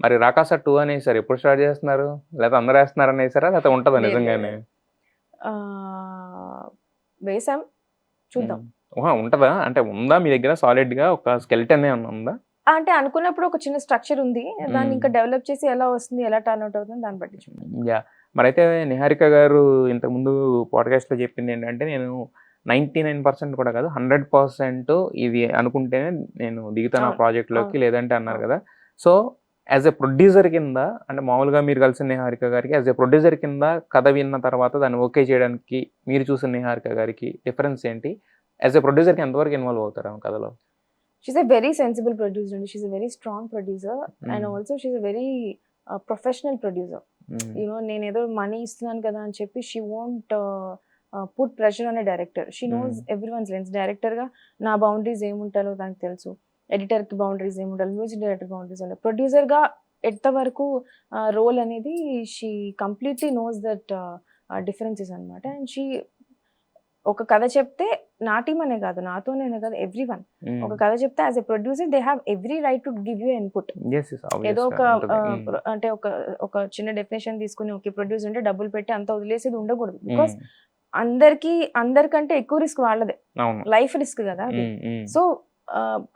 మరి రాకాస 2 అనేసారు. ఎప్పుడు స్టార్ట్ చేస్తున్నారు? లేకపోతే అందరూ వేస్తున్నారు అనేసారా? లేకపోతే ఉంటదా లేదు నిజంగానే? లేదు వేసాం చూద్దాం. ఉంటదా? అంటే ఉందా మీ దగ్గర సాలిడ్‌గా ఒక స్కెలిటన్ ఏమన్నా ఉందా? అంటే అనుకున్నప్పుడు ఒక చిన్న స్ట్రక్చర్ ఉంది. దాన్ని ఇంకా డెవలప్ చేసి ఎలా వస్తుంది, ఎలా టర్న్ అవుట్ అవుతుంది దాన్ని బట్టి చూడాలి. యాహ్! మరైతే నిహారిక గారు ఇంతకుముందు పాడ్‌కాస్ట్‌లో చెప్పిందేంటంటే, నేను 99% కూడా కాదు, 100% ఇది అనుకుంటేనే నేను దిగుతాను ఆ అవును. ప్రాజెక్ట్‌లోకి అవును. లేదంటే అన్నారు అవును. కదా! సో, యాస్ ఎ ప్రొడ్యూసర్ కింద అంటే మామూలుగా మీరు కలిసిన నిహారిక గారికి యాస్ ఎ ప్రొడ్యూసర్ కింద కథ విన్న తర్వాత దాన్ని ఓకే చేయడానికి మీరు చూసిన నిహారిక గారికి డిఫరెన్స్ ఏంటి? యాస్ ఎ ప్రొడ్యూసర్‌కి ఎంతవరకు ఇన్వాల్వ్ అవుతారు ఆమె కథలో? She's a very sensible producer అండి. She's a very strong producer and hmm. Also she's a very professional producer. Hmm. నేనేదో మనీ ఇస్తున్నాను కదా అని చెప్పి she won't put pressure on a director. She knows hmm. Everyone's lens. డైరెక్టర్‌గా నా boundaries ఏముంటాయో తనకు తెలుసు. ఎడిటర్‌కి బౌండరీస్ ఏముండాలి, మ్యూజిక్ డైరెక్టర్ బౌండరీస్ ఉండాలి. ప్రొడ్యూసర్‌గా ఎంతవరకు రోల్ అనేది she completely knows that differences అన్నమాట. అండ్ షీ ఒక కథ చెప్తే నా టీమ్ అనే కాదు, నాతోనే కాదు, ఎవ్రీవన్. హ్మ్. ఒక కథ చెప్తే as a producer they have every right to give you input. Yes. Yes. ఏదో ఆబ్వియస్‌గా ఒక ఉంటది. హ్మ్. అంటే ఒక చిన్న డెఫినేషన్ తీసుకొని ఓకే ప్రొడ్యూసర్ అంటే డబ్బులు పెట్టి అంతా వదిలేసేది ఉండకూడదు. బికాస్ హ్మ్. అందరికంటే ఎక్కువ రిస్క్ వాళ్ళదే. అవును. లైఫ్ రిస్క్ కదా అది. హ్మ్. హ్మ్. సో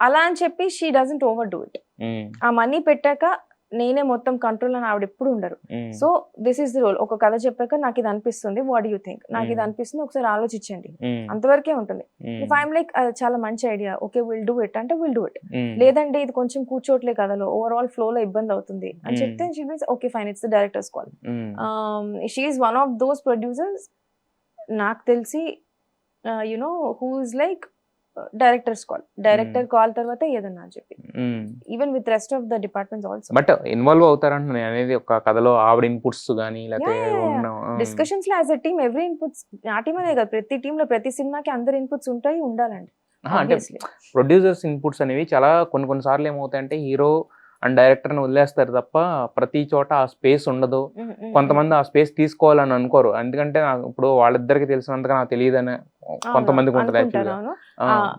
అలా అని చెప్పి she doesn't over do it. హ్మ్. ఆ మనీ పెట్టాక నేనే మొత్తం కంట్రోల్ అని ఆవిడ ఎప్పుడు ఉండరు. Hmm. So this is the role. ఒక కథ చెప్పాక నాకు ఇది అనిపిస్తుంది. What do you think? నాకు ఇది హ్మ్. అనిపిస్తుంది. ఒకసారి ఆలోచించండి. హ్మ్. అంతవరకే ఉంటుంది. హ్మ్. ఇఫ్ ఐఎమ్ లైక్ అది చాలా మంచి idea. Okay will do it అంటే విల్ డూ ఇట్. హ్మ్. లేదంటే ఇది కొంచెం కూర్చోట్లే కథలో. ఓవరాల్ ఫ్లోలో ఇబ్బంది అవుతుంది అని హ్మ్. చెప్తే she wills okay fine it's the director's call. Hmm. She is one of those producers నాకు తెలిసి who is like director's call. Hmm. Director call తర్వాత ఏదన్నా అని చెప్పి. Hmm. Even with rest of the departments also. But involve అవుతారంటున్నా నేననేది ఒక కథలో ఆవిడ ఇన్‌పుట్స్ గాని లేతే ఉన్న డిస్కషన్స్‌లో as a team every inputs నా టీమ్ అనే కాదు. ప్రతి టీమ్‌లో ప్రతి సినిమాకి అందరి ఇన్‌పుట్స్ ఉంటాయి, ఉండాలండి. అహా! అంటే ఆబ్వియస్‌లీ. ప్రొడ్యూసర్స్ ఇన్‌పుట్స్ అనేవి చాలా కొన్ని కొన్ని సార్లు ఏమవుతాయంటే హీరో అండ్ డైరెక్టర్‌ని వదిలేస్తారు తప్ప ప్రతి చోట ఆ స్పేస్ ఉండదు. హ్మ్. హ్మ్. హ్మ్. కొంతమంది ఆ స్పేస్ తీసుకోవాలని అనుకోరు. ఎందుకంటే ఇప్పుడు వాళ్ళిద్దరికి తెలిసినంతగా నాకు తెలీదని అవునవును. కొంతమందికుంటది అనుకుంటారు. యాక్చువల్‌గా. అవును. ఆ!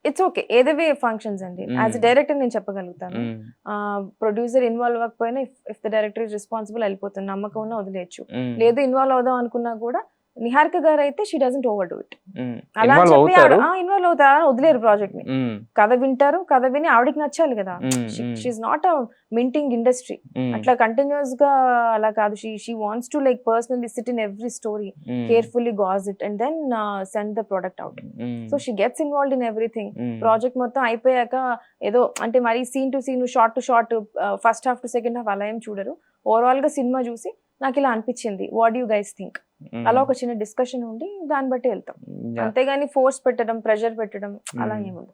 It's okay. ఏదో వే ఫంక్షన్స్ అండి. యాస్ హ్మ్. ఎ డైరెక్టర్ నేను చెప్పగలుగుతాను. హ్మ్. ప్రొడ్యూసర్ ఇన్వాల్వ్ అవ్వకపోయినా if the director is responsible ఎళ్ళిపోతాను. నమ్మకం ఉన్నా వదిలేయొచ్చు. హ్మ్. లేదు ఇన్వాల్వ్ అవుదాం అనుకున్నా కూడా నిహారిక గారైతే she doesn't over do it. Hmm. అలా అని ఇన్వాల్వ్ చెప్పి ఆవిడ అవుతారు. ఇన్వాల్వ్ అవుతారు. అలా వదిలేయరు ప్రాజెక్ట్‌ని. హ్మ్. కథ వింటారు. కథ విని ఆవిడకి నచ్చాలి గదా! Hmm. Hmm. She is not a minting industry. Hmm. అట్లా కంటిన్యూయస్‌గా అలా కాదు. She wants to like personally sit in every story. Hmm. Carefully gauge it and then send the product out. Hmm. So she gets involved in everything. Hmm. Project మొత్తం అయిపోయాక ఏదో అంటే మరి scene to scene, shot to shot, first half to second half అలా ఏం చూడరు. ఓవరాల్‌గా cinema చూసి నాకిలా అనిపిచ్చింది. What do you guys think? అలా హ్మ్. ఒక చిన్న డిస్కషన్ ఉండి దాన్ని బట్టి ఎళ్తాం. యాహ్! అంతేగాని ఫోర్స్ పెట్టడం, ప్రెషర్ పెట్టడం అలా హ్మ్. ఏముండదు.